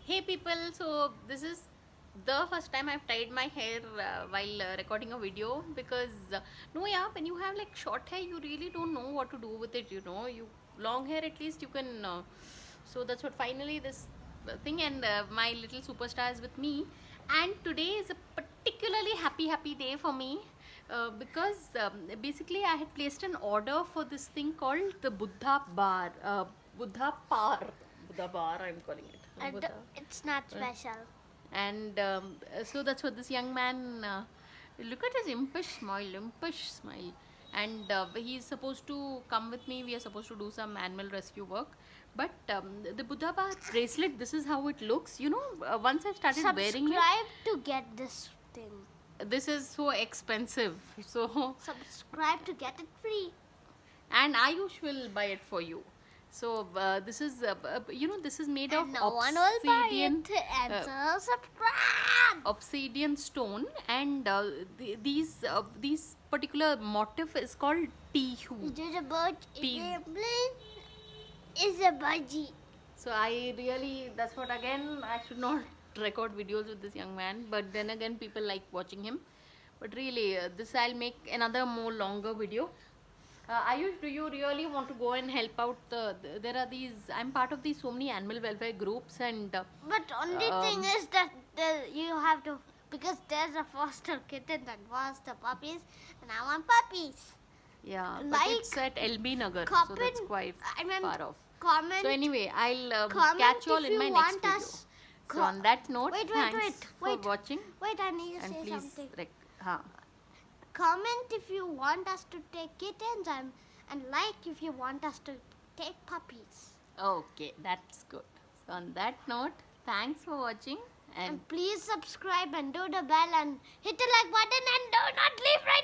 Hey people, so this is the first time I've tied my hair while recording a video because no, yeah, when you have like short hair, you really don't know what to do with it. You long hair at least you can. So that's what finally this thing, and my little superstar is with me, and today is a particularly happy day for me because basically I had placed an order for this thing called the Buddha Bar, Buddha Bar. I'm calling it. And it's not special. And so that's what this young man. Look at his impish smile, and he's supposed to come with me. We are supposed to do some animal rescue work. But the Buddha Bar bracelet, this is how it looks. Once I've started wearing it, Subscribe to get this thing. this is so expensive. So, Subscribe to get it free. and Ayush will buy it for you. So this is, this is made of And no one will buy obsidian. it. And so subscribe. Obsidian stone, and these particular motif is called tihu. Is it a bird? Tea. Is it a plane? Is a budgie? So I really, that's what, again, I should not record videos with this young man, but then again people like watching him. But really, this I'll make another more longer video. Ayush, do you really want to go and help out? There are these, I'm part of these so many animal welfare groups, and But only thing is that you have to, because there's a foster kitten and foster puppies, and I want puppies. yeah, but Like, it's at LB Nagar, so comment, that's quite I mean, far off. Comment. So anyway, I'll Comment catch you all if in my you next want video. us- So on that note, Wait, thanks for wait. watching, Wait, I need to and say please something. huh. Comment if you want us to take kittens, and like if you want us to take puppies. Okay, that's good. So on that note, thanks for watching, and And please subscribe and do the bell and hit the like button and do not leave right